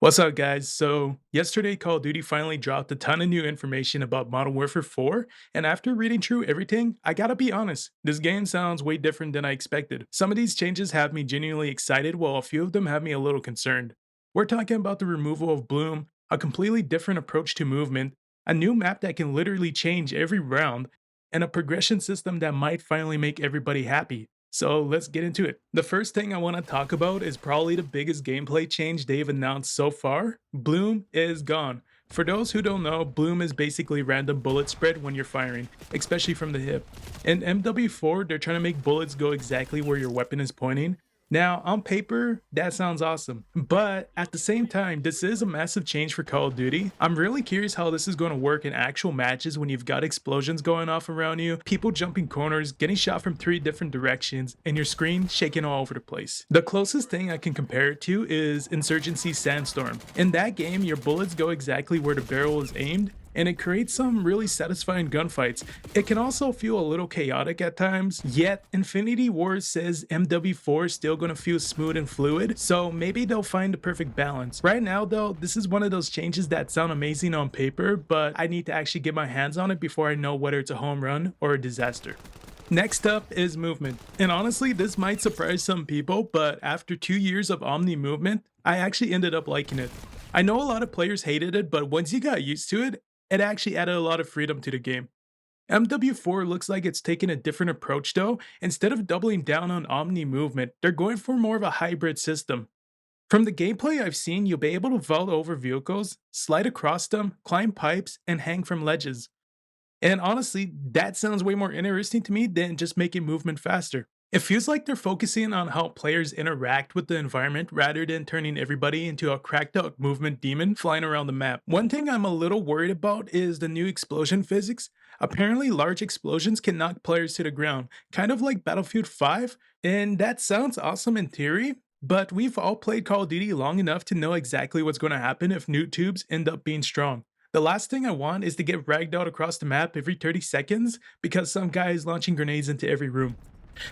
What's up, guys? So, yesterday Call of Duty finally dropped a ton of new information about Modern Warfare 4, and after reading through everything, I gotta be honest, this game sounds way different than I expected. Some of these changes have me genuinely excited, while a few of them have me a little concerned. We're talking about the removal of Bloom, a completely different approach to movement, a new map that can literally change every round, and a progression system that might finally make everybody happy. So let's get into it. The first thing I want to talk about is probably the biggest gameplay change they've announced so far. Bloom is gone. For those who don't know, Bloom is basically random bullet spread when you're firing, especially from the hip. In MW4, they're trying to make bullets go exactly where your weapon is pointing. Now, on paper, that sounds awesome. But at the same time, this is a massive change for Call of Duty. I'm really curious how this is going to work in actual matches when you've got explosions going off around you, people jumping corners, getting shot from 3 different directions, and your screen shaking all over the place. The closest thing I can compare it to is Insurgency Sandstorm. In that game, your bullets go exactly where the barrel is aimed, and it creates some really satisfying gunfights. It can also feel a little chaotic at times, yet Infinity Ward says MW4 is still gonna feel smooth and fluid, so maybe they'll find the perfect balance. Right now though, this is one of those changes that sound amazing on paper, but I need to actually get my hands on it before I know whether it's a home run or a disaster. Next up is movement. And honestly, this might surprise some people, but after 2 years of Omni movement, I actually ended up liking it. I know a lot of players hated it, but once you got used to it, it actually added a lot of freedom to the game. MW4 looks like it's taking a different approach though. Instead of doubling down on Omni movement, they're going for more of a hybrid system. From the gameplay I've seen, you'll be able to vault over vehicles, slide across them, climb pipes, and hang from ledges. And honestly, that sounds way more interesting to me than just making movement faster. It feels like they're focusing on how players interact with the environment rather than turning everybody into a cracked out movement demon flying around the map. One thing I'm a little worried about is the new explosion physics. Apparently, large explosions can knock players to the ground, kind of like Battlefield 5, and that sounds awesome in theory, but we've all played Call of Duty long enough to know exactly what's going to happen if nuke tubes end up being strong. The last thing I want is to get ragged out across the map every 30 seconds because some guy is launching grenades into every room.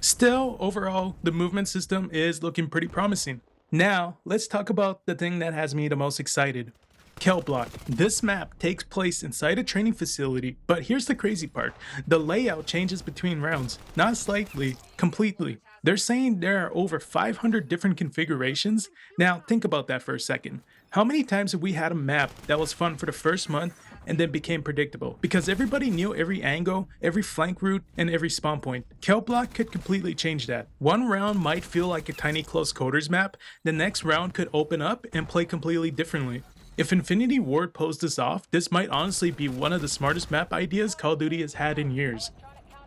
Still, overall, the movement system is looking pretty promising. Now, let's talk about the thing that has me the most excited. Kel Block. This map takes place inside a training facility, but here's the crazy part. The layout changes between rounds, not slightly, completely. They're saying there are over 500 different configurations. Now, think about that for a second. How many times have we had a map that was fun for the first month and then became predictable? Because everybody knew every angle, every flank route, and every spawn point. Kel Block could completely change that. One round might feel like a tiny close quarters map, the next round could open up and play completely differently. If Infinity Ward pulls this off, this might honestly be one of the smartest map ideas Call of Duty has had in years.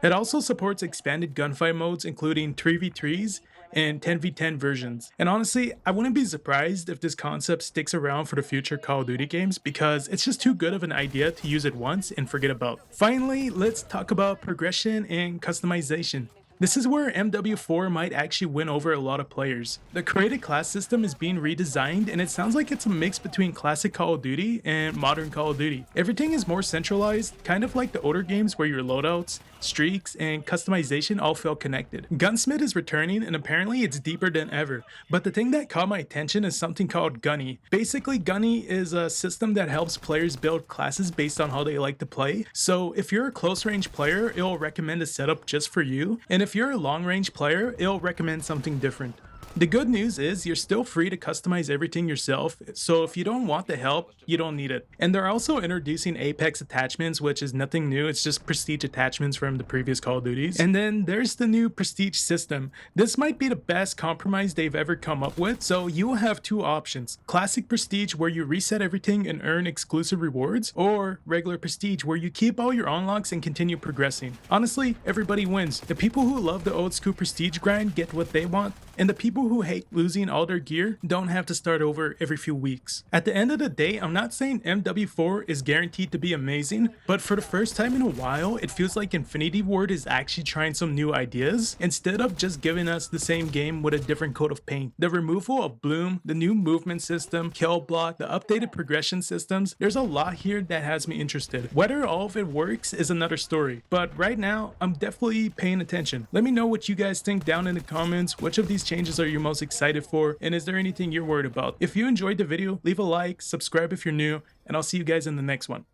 It also supports expanded gunfight modes including 3v3s and 10v10 versions. And honestly, I wouldn't be surprised if this concept sticks around for the future Call of Duty games because it's just too good of an idea to use it once and forget about. Finally, let's talk about progression and customization. This is where MW4 might actually win over a lot of players. The created class system is being redesigned and it sounds like it's a mix between classic Call of Duty and modern Call of Duty. Everything is more centralized, kind of like the older games where your loadouts, streaks, and customization all felt connected. Gunsmith is returning and apparently it's deeper than ever, but the thing that caught my attention is something called Gunny. Basically, Gunny is a system that helps players build classes based on how they like to play. So if you're a close range player, it'll recommend a setup just for you, and if you're a long range player, it'll recommend something different. The good news is you're still free to customize everything yourself, so if you don't want the help, you don't need it. And they're also introducing Apex attachments, which is nothing new, it's just prestige attachments from the previous Call of Duties. And then there's the new prestige system. This might be the best compromise they've ever come up with, so you will have two options. Classic prestige where you reset everything and earn exclusive rewards, or regular prestige where you keep all your unlocks and continue progressing. Honestly, everybody wins. The people who love the old school prestige grind get what they want, and the people who hate losing all their gear don't have to start over every few weeks. At the end of the day, I'm not saying MW4 is guaranteed to be amazing, but for the first time in a while, it feels like Infinity Ward is actually trying some new ideas instead of just giving us the same game with a different coat of paint. The removal of Bloom, the new movement system, kill block, the updated progression systems, there's a lot here that has me interested. Whether all of it works is another story, but right now, I'm definitely paying attention. Let me know what you guys think down in the comments. Which of these changes are you most excited for? And is there anything you're worried about? If you enjoyed the video, leave a like, subscribe if you're new, and I'll see you guys in the next one.